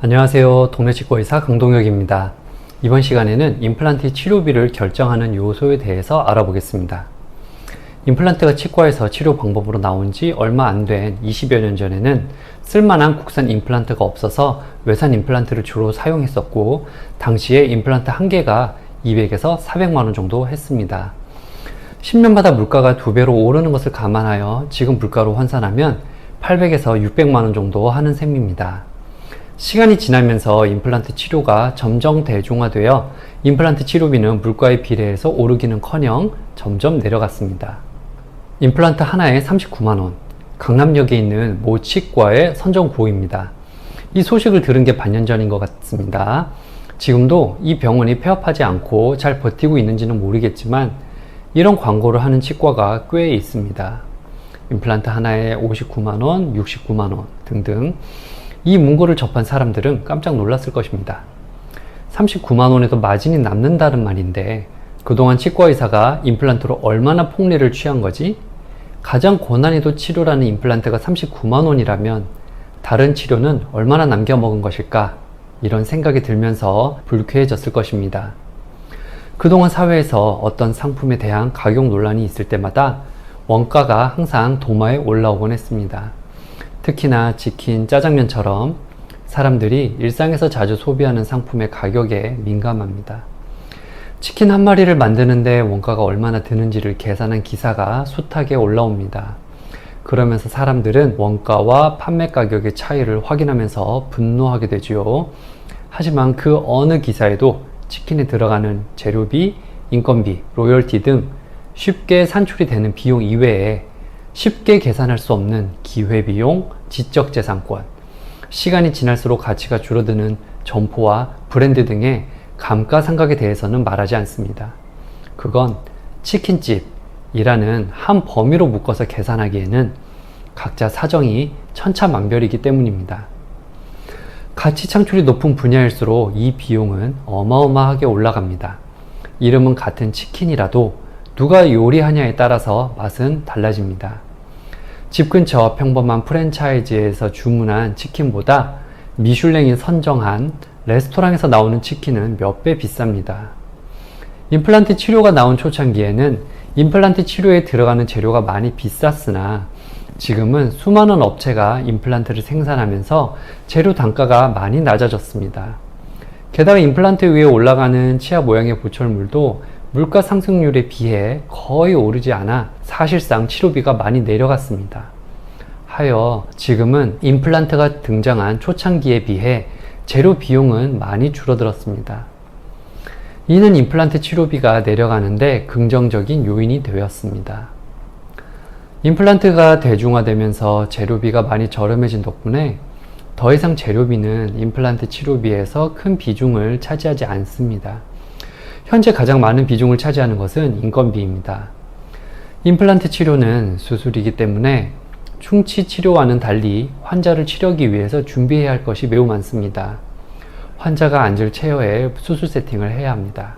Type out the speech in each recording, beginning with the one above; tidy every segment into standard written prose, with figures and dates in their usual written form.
안녕하세요. 동네치과의사 강동혁입니다. 이번 시간에는 임플란트 치료비를 결정하는 요소에 대해서 알아보겠습니다. 임플란트가 치과에서 치료 방법으로 나온 지 얼마 안 된 20여 년 전에는 쓸만한 국산 임플란트가 없어서 외산 임플란트를 주로 사용했었고, 당시에 임플란트 한 개가 200에서 400만원 정도 했습니다. 10년마다 물가가 2배로 오르는 것을 감안하여 지금 물가로 환산하면 800에서 600만원 정도 하는 셈입니다. 시간이 지나면서 임플란트 치료가 점점 대중화되어 임플란트 치료비는 물가에 비례해서 오르기는커녕 점점 내려갔습니다. 임플란트 하나에 39만원, 강남역에 있는 모 치과의 선전구호입니다. 이 소식을 들은 게 반년 전인 것 같습니다. 지금도 이 병원이 폐업하지 않고 잘 버티고 있는지는 모르겠지만 이런 광고를 하는 치과가 꽤 있습니다. 임플란트 하나에 59만원, 69만원 등등. 이 문구를 접한 사람들은 깜짝 놀랐을 것입니다. 39만원에도 마진이 남는다는 말인데 그동안 치과의사가 임플란트로 얼마나 폭리를 취한 거지? 가장 고난이도 치료라는 임플란트가 39만원이라면 다른 치료는 얼마나 남겨먹은 것일까? 이런 생각이 들면서 불쾌해졌을 것입니다. 그동안 사회에서 어떤 상품에 대한 가격 논란이 있을 때마다 원가가 항상 도마에 올라오곤 했습니다. 특히나 치킨, 짜장면처럼 사람들이 일상에서 자주 소비하는 상품의 가격에 민감합니다. 치킨 한 마리를 만드는데 원가가 얼마나 드는지를 계산한 기사가 숱하게 올라옵니다. 그러면서 사람들은 원가와 판매 가격의 차이를 확인하면서 분노하게 되지요. 하지만 그 어느 기사에도 치킨에 들어가는 재료비, 인건비, 로열티 등 쉽게 산출이 되는 비용 이외에 쉽게 계산할 수 없는 기회비용, 지적재산권, 시간이 지날수록 가치가 줄어드는 점포와 브랜드 등의 감가상각에 대해서는 말하지 않습니다. 그건 치킨집이라는 한 범위로 묶어서 계산하기에는 각자 사정이 천차만별이기 때문입니다. 가치 창출이 높은 분야일수록 이 비용은 어마어마하게 올라갑니다. 이름은 같은 치킨이라도 누가 요리하냐에 따라서 맛은 달라집니다. 집 근처 평범한 프랜차이즈에서 주문한 치킨보다 미슐랭이 선정한 레스토랑에서 나오는 치킨은 몇 배 비쌉니다. 임플란트 치료가 나온 초창기에는 임플란트 치료에 들어가는 재료가 많이 비쌌으나 지금은 수많은 업체가 임플란트를 생산하면서 재료 단가가 많이 낮아졌습니다. 게다가 임플란트 위에 올라가는 치아 모양의 보철물도 물가 상승률에 비해 거의 오르지 않아 사실상 치료비가 많이 내려갔습니다. 하여 지금은 임플란트가 등장한 초창기에 비해 재료 비용은 많이 줄어들었습니다. 이는 임플란트 치료비가 내려가는데 긍정적인 요인이 되었습니다. 임플란트가 대중화되면서 재료비가 많이 저렴해진 덕분에 더 이상 재료비는 임플란트 치료비에서 큰 비중을 차지하지 않습니다. 현재 가장 많은 비중을 차지하는 것은 인건비입니다. 임플란트 치료는 수술이기 때문에 충치 치료와는 달리 환자를 치료하기 위해서 준비해야 할 것이 매우 많습니다. 환자가 앉을 체어에 수술 세팅을 해야 합니다.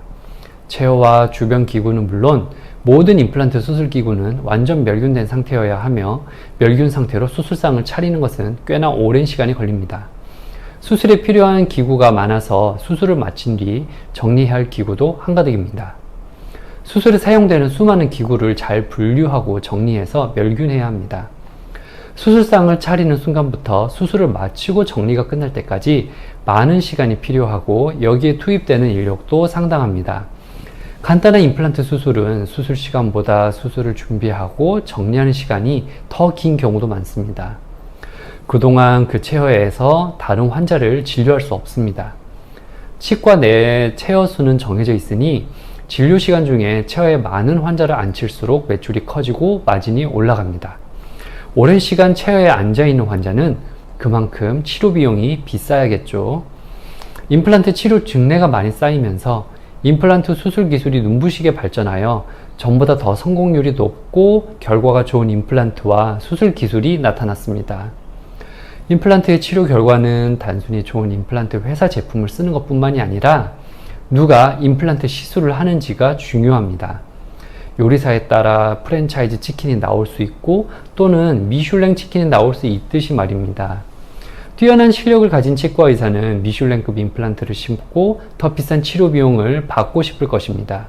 체어와 주변 기구는 물론 모든 임플란트 수술 기구는 완전 멸균된 상태여야 하며 멸균 상태로 수술상을 차리는 것은 꽤나 오랜 시간이 걸립니다. 수술에 필요한 기구가 많아서 수술을 마친 뒤 정리해야 할 기구도 한가득입니다. 수술에 사용되는 수많은 기구를 잘 분류하고 정리해서 멸균해야 합니다. 수술상을 차리는 순간부터 수술을 마치고 정리가 끝날 때까지 많은 시간이 필요하고 여기에 투입되는 인력도 상당합니다. 간단한 임플란트 수술은 수술 시간보다 수술을 준비하고 정리하는 시간이 더 긴 경우도 많습니다. 그동안 그 체어에서 다른 환자를 진료할 수 없습니다. 치과 내 체어 수는 정해져 있으니 진료 시간 중에 체어에 많은 환자를 앉힐수록 매출이 커지고 마진이 올라갑니다. 오랜 시간 체어에 앉아있는 환자는 그만큼 치료 비용이 비싸야겠죠. 임플란트 치료 증례가 많이 쌓이면서 임플란트 수술 기술이 눈부시게 발전하여 전보다 더 성공률이 높고 결과가 좋은 임플란트와 수술 기술이 나타났습니다. 임플란트의 치료 결과는 단순히 좋은 임플란트 회사 제품을 쓰는 것뿐만이 아니라 누가 임플란트 시술을 하는지가 중요합니다. 요리사에 따라 프랜차이즈 치킨이 나올 수 있고 또는 미슐랭 치킨이 나올 수 있듯이 말입니다. 뛰어난 실력을 가진 치과 의사는 미슐랭급 임플란트를 심고 더 비싼 치료 비용을 받고 싶을 것입니다.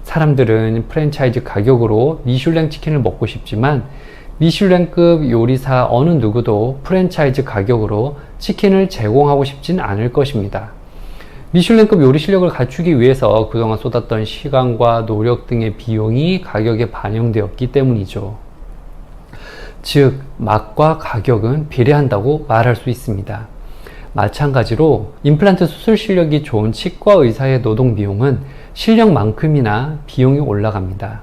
사람들은 프랜차이즈 가격으로 미슐랭 치킨을 먹고 싶지만 미슐랭급 요리사 어느 누구도 프랜차이즈 가격으로 치킨을 제공하고 싶진 않을 것입니다. 미슐랭급 요리 실력을 갖추기 위해서 그동안 쏟았던 시간과 노력 등의 비용이 가격에 반영되었기 때문이죠. 즉, 맛과 가격은 비례한다고 말할 수 있습니다. 마찬가지로 임플란트 수술 실력이 좋은 치과 의사의 노동 비용은 실력만큼이나 비용이 올라갑니다.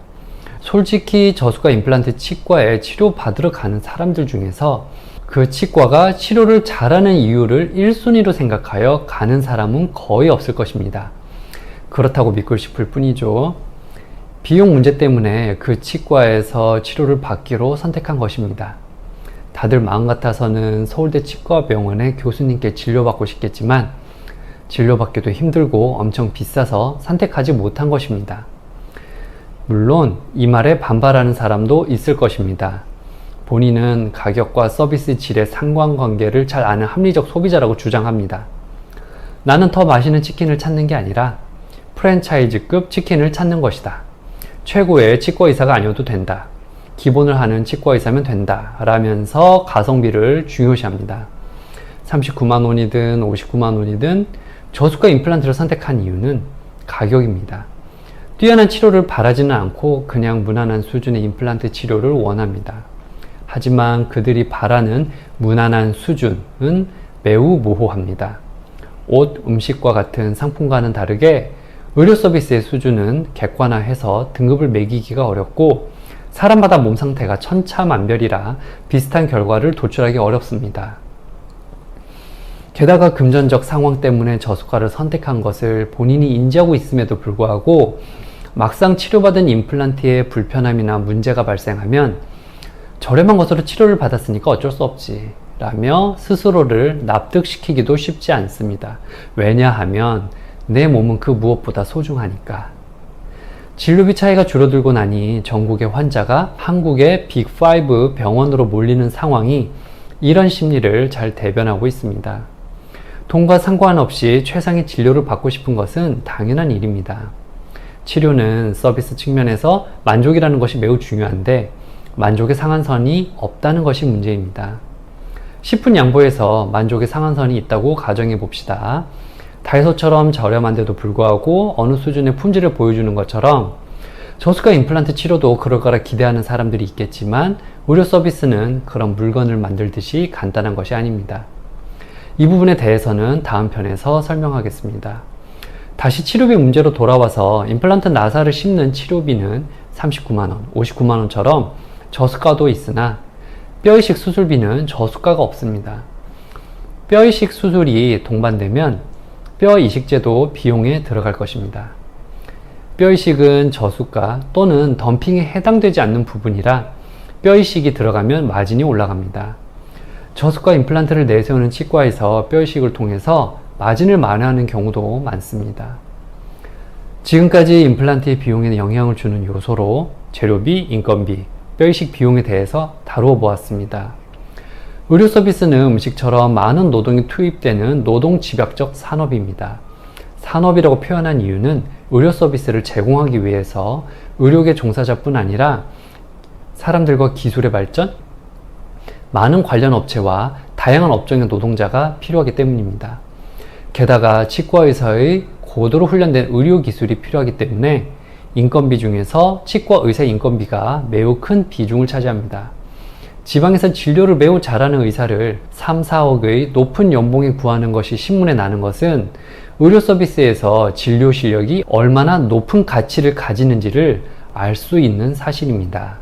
솔직히 저수가 임플란트 치과에 치료받으러 가는 사람들 중에서 그 치과가 치료를 잘하는 이유를 1순위로 생각하여 가는 사람은 거의 없을 것입니다. 그렇다고 믿고 싶을 뿐이죠. 비용 문제 때문에 그 치과에서 치료를 받기로 선택한 것입니다. 다들 마음 같아서는 서울대 치과병원의 교수님께 진료받고 싶겠지만 진료받기도 힘들고 엄청 비싸서 선택하지 못한 것입니다. 물론 이 말에 반발하는 사람도 있을 것입니다. 본인은 가격과 서비스 질의 상관관계를 잘 아는 합리적 소비자라고 주장합니다. 나는 더 맛있는 치킨을 찾는 게 아니라 프랜차이즈급 치킨을 찾는 것이다. 최고의 치과 의사가 아니어도 된다. 기본을 하는 치과 의사면 된다. 라면서 가성비를 중요시합니다. 39만 원이든 59만 원이든 저수가 임플란트를 선택한 이유는 가격입니다. 뛰어난 치료를 바라지는 않고 그냥 무난한 수준의 임플란트 치료를 원합니다. 하지만 그들이 바라는 무난한 수준은 매우 모호합니다. 옷, 음식과 같은 상품과는 다르게 의료 서비스의 수준은 객관화해서 등급을 매기기가 어렵고 사람마다 몸 상태가 천차만별이라 비슷한 결과를 도출하기 어렵습니다. 게다가 금전적 상황 때문에 저수가를 선택한 것을 본인이 인지하고 있음에도 불구하고 막상 치료받은 임플란트에 불편함이나 문제가 발생하면 저렴한 것으로 치료를 받았으니까 어쩔 수 없지 라며 스스로를 납득시키기도 쉽지 않습니다. 왜냐하면 내 몸은 그 무엇보다 소중하니까. 진료비 차이가 줄어들고 나니 전국의 환자가 한국의 빅5 병원으로 몰리는 상황이 이런 심리를 잘 대변하고 있습니다. 돈과 상관없이 최상의 진료를 받고 싶은 것은 당연한 일입니다. 치료는 서비스 측면에서 만족이라는 것이 매우 중요한데 만족의 상한선이 없다는 것이 문제입니다. 10분 양보해서 만족의 상한선이 있다고 가정해 봅시다. 다이소처럼 저렴한데도 불구하고 어느 수준의 품질을 보여주는 것처럼 저수가 임플란트 치료도 그럴 거라 기대하는 사람들이 있겠지만 의료 서비스는 그런 물건을 만들듯이 간단한 것이 아닙니다. 이 부분에 대해서는 다음 편에서 설명하겠습니다. 다시 치료비 문제로 돌아와서 임플란트 나사를 심는 치료비는 39만원, 59만원처럼 저수가도 있으나 뼈이식 수술비는 저수가가 없습니다. 뼈이식 수술이 동반되면 뼈이식제도 비용에 들어갈 것입니다. 뼈이식은 저수가 또는 덤핑에 해당되지 않는 부분이라 뼈이식이 들어가면 마진이 올라갑니다. 저수가 임플란트를 내세우는 치과에서 뼈이식을 통해서 마진을 만회하는 경우도 많습니다. 지금까지 임플란트의 비용에 영향을 주는 요소로 재료비, 인건비, 뼈이식 비용에 대해서 다루어 보았습니다. 의료 서비스는 음식처럼 많은 노동이 투입되는 노동집약적 산업입니다. 산업이라고 표현한 이유는 의료 서비스를 제공하기 위해서 의료계 종사자뿐 아니라 사람들과 기술의 발전, 많은 관련 업체와 다양한 업종의 노동자가 필요하기 때문입니다. 게다가 치과의사의 고도로 훈련된 의료 기술이 필요하기 때문에 인건비 중에서 치과 의사의 인건비가 매우 큰 비중을 차지합니다. 지방에서 진료를 매우 잘하는 의사를 3, 4억의 높은 연봉에 구하는 것이 신문에 나는 것은 의료 서비스에서 진료 실력이 얼마나 높은 가치를 가지는지를 알 수 있는 사실입니다.